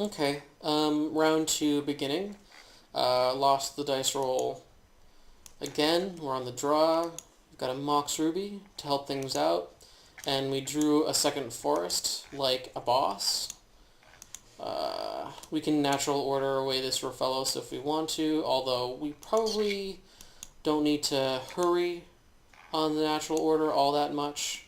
Okay, round two beginning. Lost the dice roll again. We're on the draw. We've got a Mox Ruby to help things out. And we drew a second forest, like a boss. We can natural order away this Rofellos if we want to, although we probably don't need to hurry on the natural order all that much.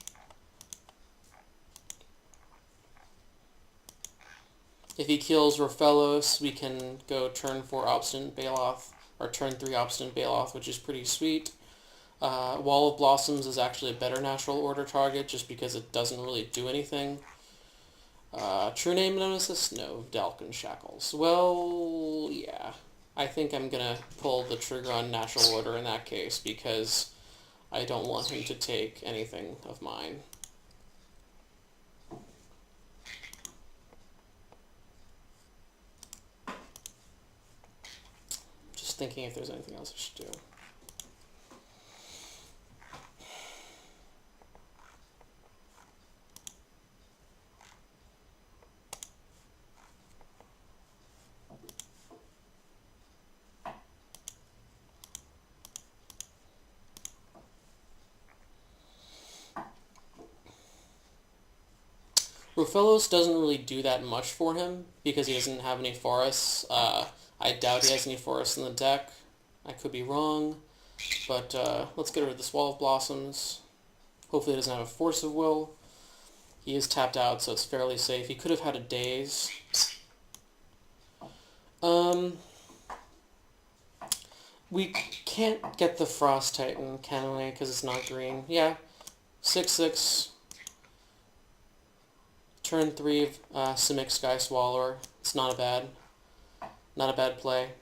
If he kills Rofellos, we can go turn 4 Obstinate Baloth, or turn 3 Obstinate Baloth, which is pretty sweet. Wall of Blossoms is actually a better natural order target, just because it doesn't really do anything. True Name Nemesis? No. Dalkin Shackles. Well, yeah. I think I'm going to pull the trigger on natural order in that case, because I don't want him to take anything of mine. Just thinking if there's anything else I should do. Rofellos doesn't really do that much for him because he doesn't have any forests. I doubt he has any forests in the deck. I could be wrong, but let's get rid of this Wall of Blossoms. Hopefully he doesn't have a Force of Will. He is tapped out, so it's fairly safe. He could have had a Daze. We can't get the Frost Titan, can we? Because it's not green. Yeah. 6/6. Turn 3 Simic Sky Swallower. It's not a bad play.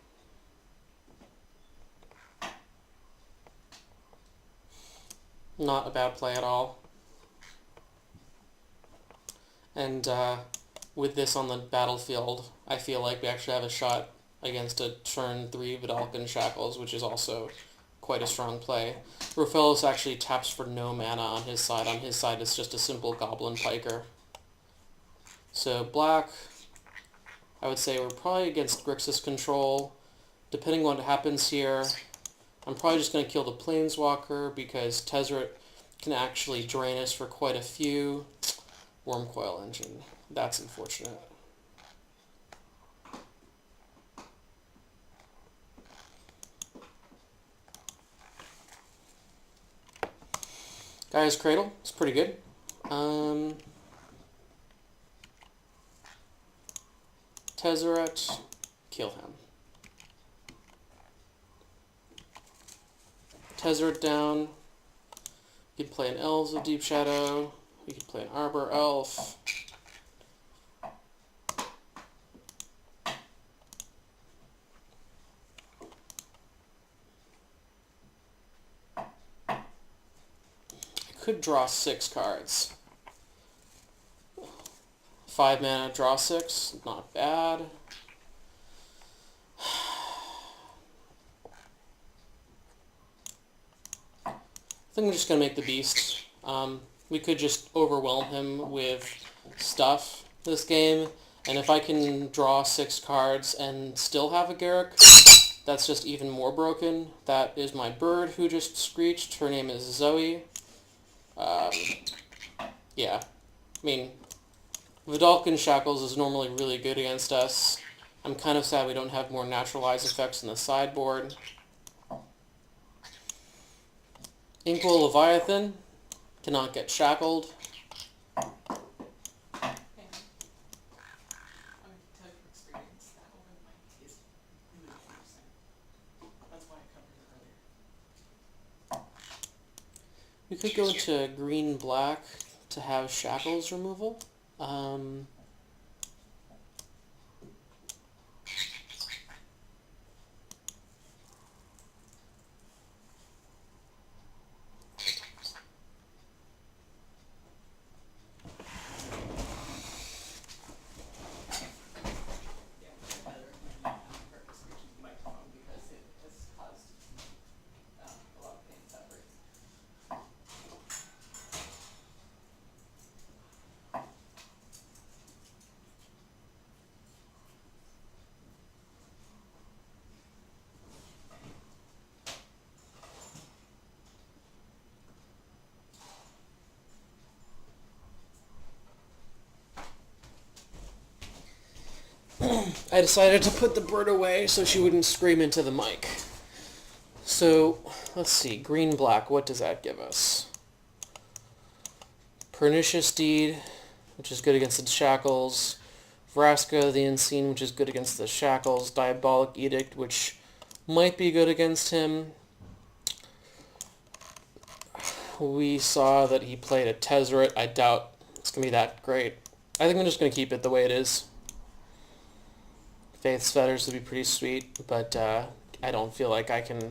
Not a bad play at all. And with this on the battlefield, I feel like we actually have a shot against a turn 3 Vidalcan Shackles, which is also quite a strong play. Rofellos actually taps for no mana on his side. On his side, it's just a simple Goblin Piker. So black, I would say we're probably against Grixis control. Depending on what happens here, I'm probably just going to kill the Planeswalker because Tezzeret can actually drain us for quite a few. Wormcoil Engine. That's unfortunate. Gaia's Cradle. It's pretty good. Tezzeret. Kill him. Tezzeret down. You could play an Elves of Deep Shadow. You could play an Arbor Elf. I could draw 6 cards. 5 mana, draw 6. Not bad. I think I'm just going to make the Beast. We could just overwhelm him with stuff this game, and if I can draw 6 cards and still have a Garruk, that's just even more broken. That is my bird who just screeched. Her name is Zoe. Yeah. I mean, Vidalcan Shackles is normally really good against us. I'm kind of sad we don't have more naturalized effects in the sideboard. Inkwell Leviathan cannot get shackled. We could go into green-black to have shackles removal. I decided to put the bird away so she wouldn't scream into the mic. So, let's see. Green-black, what does that give us? Pernicious Deed, which is good against the Shackles. Vraska the Unseen, which is good against the Shackles. Diabolic Edict, which might be good against him. We saw that he played a Tezzeret. I doubt it's going to be that great. I think I'm just going to keep it the way it is. Faith's Fetters would be pretty sweet, but I don't feel like I can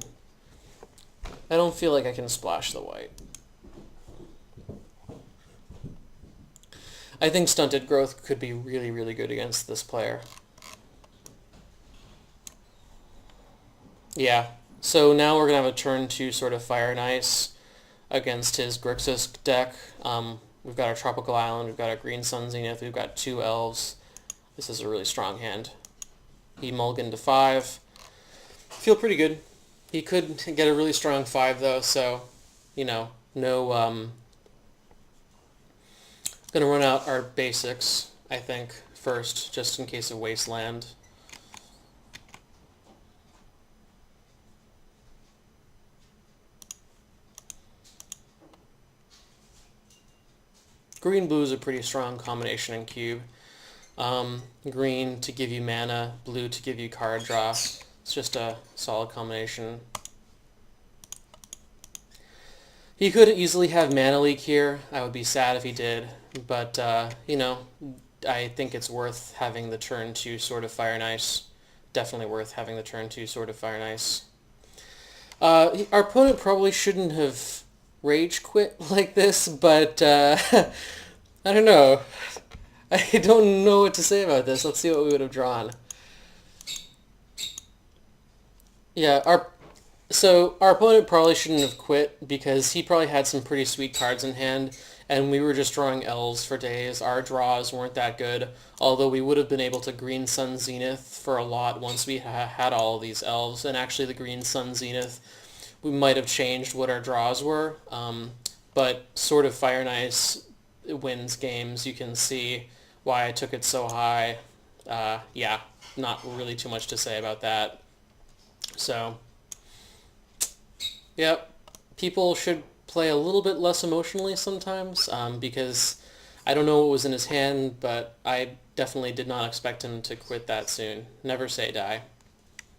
splash the white. I think Stunted Growth could be really, really good against this player. Yeah. So now we're going to have a turn 2 sort of Fire and Ice against his Grixis deck. We've got our Tropical Island, we've got our Green Sun Zenith, we've got 2 Elves. This is a really strong hand. He mulliganed to 5. Feel pretty good. He could get a really strong 5 though, so, you know, no, gonna run out our basics, I think, first, just in case of Wasteland. Green-blue is a pretty strong combination in Cube. Green to give you mana, blue to give you card draw. It's just a solid combination. He could easily have Mana Leak here. I would be sad if he did. But, you know, I think it's worth having the turn 2 Sword of Fire and Ice. Definitely worth having the turn 2 Sword of Fire and Ice. Our opponent probably shouldn't have rage quit like this, but I don't know. I don't know what to say about this. Let's see what we would have drawn. Yeah, our opponent probably shouldn't have quit because he probably had some pretty sweet cards in hand, and we were just drawing L's for days. Our draws weren't that good, although we would have been able to Green Sun Zenith for a lot once we had all of these Elves, and actually the Green Sun Zenith, we might have changed what our draws were, but Sword of Fire and Ice wins games. You can see why I took it so high. Yeah, not really too much to say about that. So, yep, people should play a little bit less emotionally sometimes, because I don't know what was in his hand, but I definitely did not expect him to quit that soon. Never say die.